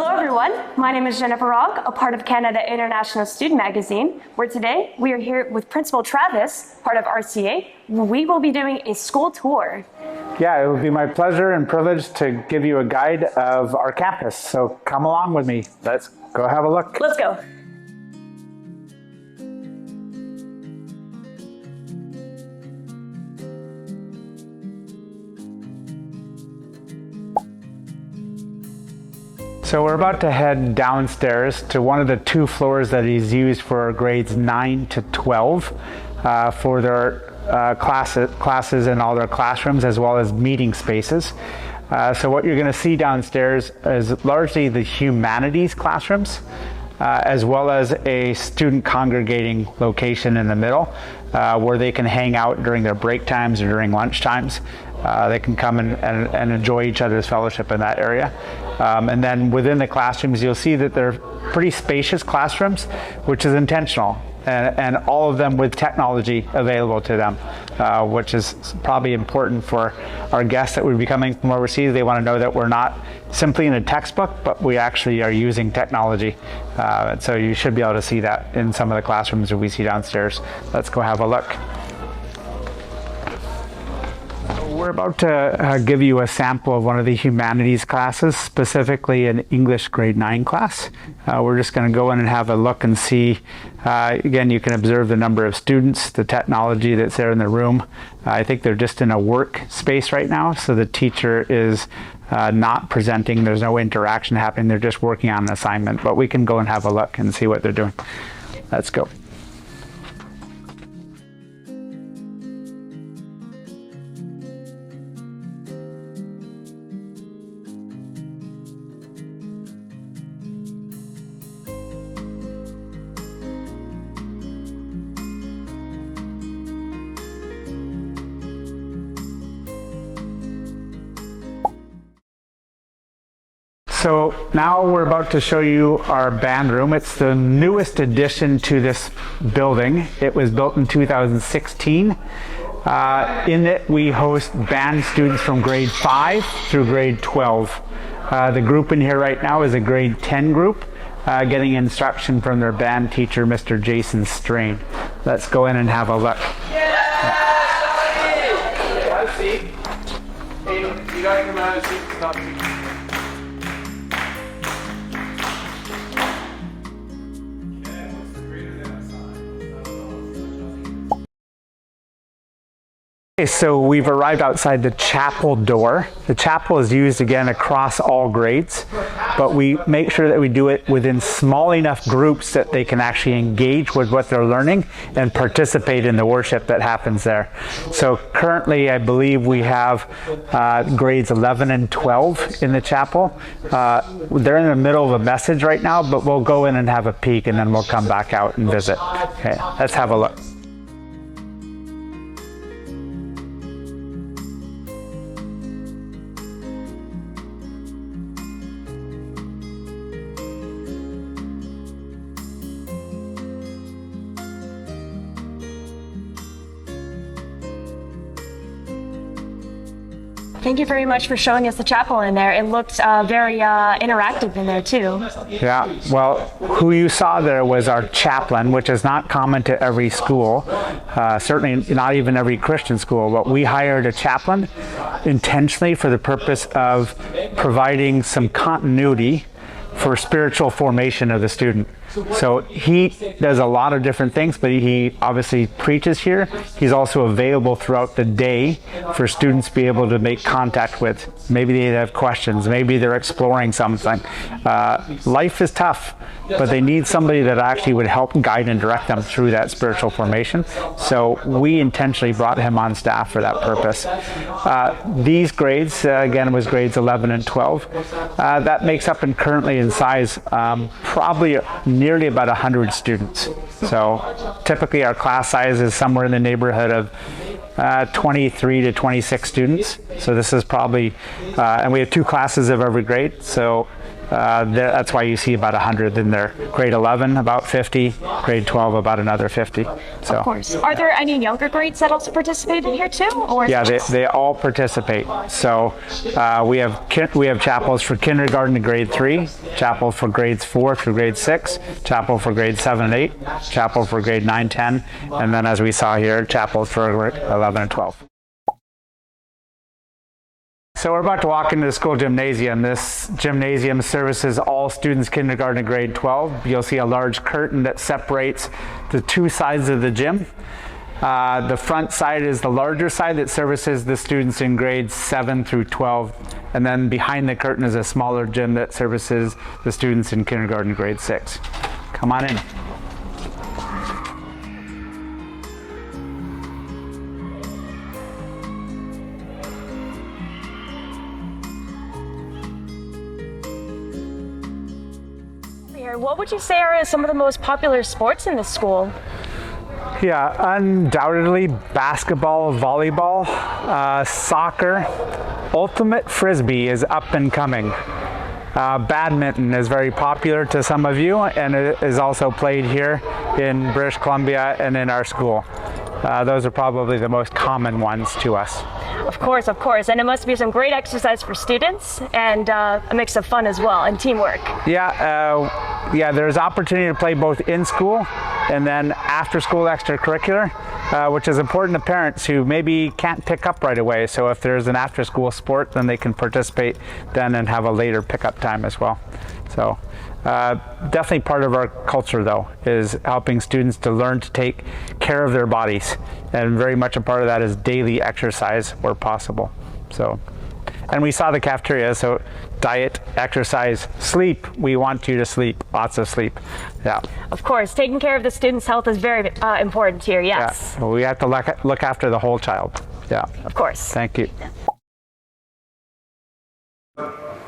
Hello everyone, my name is Jennifer Rogg, a part of Canada International Student Magazine, where today we are here with Principal Travis, part of RCA. We will be doing a school tour. Yeah, it would be my pleasure and privilege to give you a guide of our campus. So come along with me. Let's go have a look. Let's go. So we're about to head downstairs to one of the two floors that is used for grades 9 to 12 for their classes in all their classrooms, as well as meeting spaces. So what you're going to see downstairs is largely the humanities classrooms, as well as a student congregating location in the middle where they can hang out during their break times or during lunch times. They can come and enjoy each other's fellowship in that area. And then within the classrooms, you'll see that they're pretty spacious classrooms, which is intentional, and all of them with technology available to them, which is probably important for our guests that would be coming from overseas. They want to know that we're not simply in a textbook, but we actually are using technology. So you should be able to see that in some of the classrooms that we see downstairs. Let's go have a look. We're about to give you a sample of one of the humanities classes, specifically an English grade 9 class. We're just going to go in and have a look and see. Again, you can observe the number of students, the technology that's there in the room. I think they're just in a work space right now, so the teacher is not presenting. There's no interaction happening. They're just working on an assignment, but we can go and have a look and see what they're doing. Let's go. So now we're about to show you our band room. It's the newest addition to this building. It was built in 2016. In it, we host band students from grade 5 through grade 12. The group in here right now is a grade 10 group, getting instruction from their band teacher, Mr. Jason Strain. Let's go in and have a look. Hey, you guys come out and see. So we've arrived outside the chapel door. The chapel is used again across all grades, but we make sure that we do it within small enough groups that they can actually engage with what they're learning and participate in the worship that happens there. So currently I believe we have grades 11 and 12 in the chapel. They're in the middle of a message right now, but we'll go in and have a peek and then we'll come back out and visit. Okay, let's have a look. Thank you very much for showing us the chapel in there. It looked very interactive in there too. Yeah, well, who you saw there was our chaplain, which is not common to every school, certainly not even every Christian school, but we hired a chaplain intentionally for the purpose of providing some continuity for spiritual formation of the student. So he does a lot of different things, but he obviously preaches here. He's also available throughout the day for students to be able to make contact with. Maybe they have questions, maybe they're exploring something. Life is tough, but they need somebody that actually would help guide and direct them through that spiritual formation. So we intentionally brought him on staff for that purpose. These grades, again, was grades 11 and 12. That makes up and currently in size probably nearly about 100 students. So typically our class size is somewhere in the neighborhood of 23 to 26 students. So this is probably, and we have 2 classes of every grade. So That's why you see about 100 in there. Grade 11, about 50. Grade 12, about another 50. So, of course. Are there any younger grades that also participate in here too? Or yeah, they all participate. So we have chapels for kindergarten to grade 3, chapel for grades 4 through grade 6, chapel for grades 7 and 8, chapel for grade 9, 10, and then as we saw here, chapels for 11 and 12. So we're about to walk into the school gymnasium. This gymnasium services all students kindergarten to grade 12. You'll see a large curtain that separates the two sides of the gym. The front side is the larger side that services the students in grades 7 through 12. And then behind the curtain is a smaller gym that services the students in kindergarten to grade 6. Come on in. What would you say are some of the most popular sports in this school? Yeah, undoubtedly basketball, volleyball, soccer. Ultimate frisbee is up and coming. Badminton is very popular to some of you, and it is also played here in British Columbia and in our school. Those are probably the most common ones to us. Of course. And it must be some great exercise for students and a mix of fun as well and teamwork. Yeah, there's opportunity to play both in school and then after school extracurricular, which is important to parents who maybe can't pick up right away. So if there's an after school sport, then they can participate then and have a later pickup time as well. So definitely part of our culture though is helping students to learn to take care of their bodies, and very much a part of that is daily exercise where possible. So, and we saw the cafeteria, so diet, exercise, sleep. We want you to sleep, lots of sleep. Yeah. Of course, taking care of the student's health is very important here, yes. Yeah. We have to look after the whole child. Yeah. Of course. Thank you.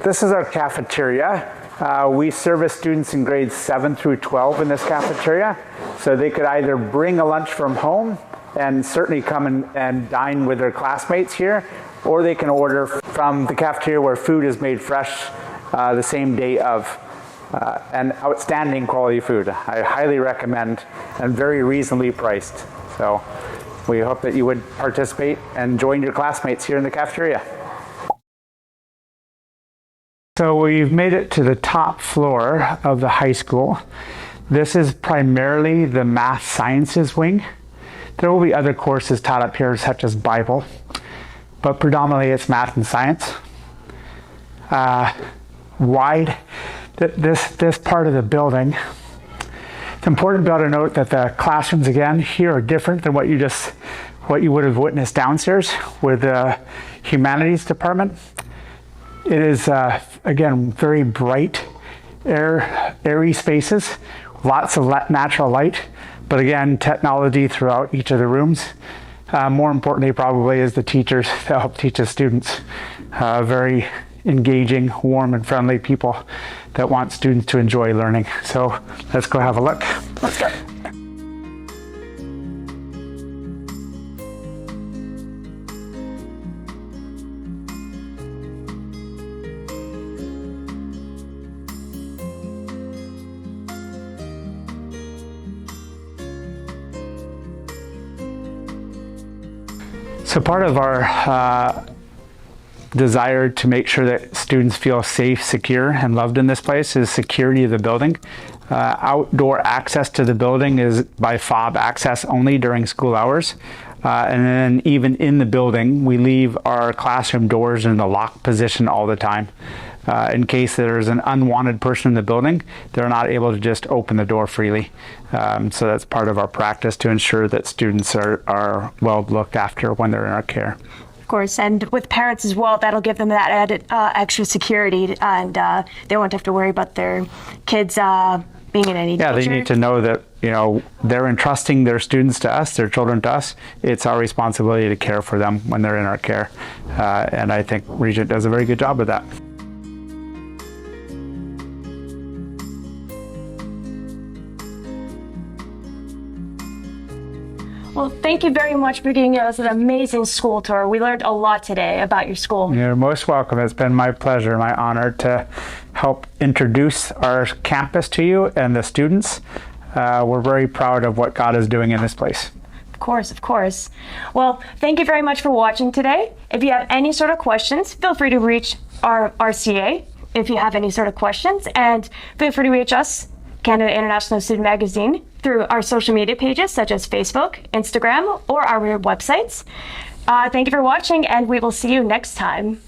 This is our cafeteria. We service students in grades 7 through 12 in this cafeteria. So they could either bring a lunch from home and certainly come and dine with their classmates here, or they can order from the cafeteria where food is made fresh the same day of. And outstanding quality food. I highly recommend, and very reasonably priced. So we hope that you would participate and join your classmates here in the cafeteria. So we've made it to the top floor of the high school. This is primarily the math sciences wing. There will be other courses taught up here such as Bible, but predominantly it's math and science. This part of the building, it's important to be able to note that the classrooms again here are different than what you would have witnessed downstairs with the humanities department. It is, again, very bright, airy spaces, lots of natural light, but again, technology throughout each of the rooms. More importantly, probably, is the teachers that help teach the students. Very engaging, warm, and friendly people that want students to enjoy learning. So let's go have a look. Let's go. So part of our desire to make sure that students feel safe, secure, and loved in this place is security of the building. Outdoor access to the building is by fob access only during school hours. And then even in the building, we leave our classroom doors in the locked position all the time. In case there's an unwanted person in the building, they're not able to just open the door freely. So that's part of our practice to ensure that students are well looked after when they're in our care. Of course, and with parents as well, that'll give them that added extra security, and they won't have to worry about their kids being in any danger. Yeah, they need to know that, you know, they're entrusting their students to us, their children to us. It's our responsibility to care for them when they're in our care. And I think Regent does a very good job of that. Well, thank you very much for giving us an amazing school tour. We learned a lot today about your school. You're most welcome. It's been my pleasure, my honor to help help introduce our campus to you and the students. We're very proud of what God is doing in this place. Of course, of course. Well, thank you very much for watching today. If you have any sort of questions, feel free to reach our RCA if you have any sort of questions, and feel free to reach us, Canada International Student Magazine, through our social media pages such as Facebook, Instagram, or our websites. Thank you for watching, and we will see you next time.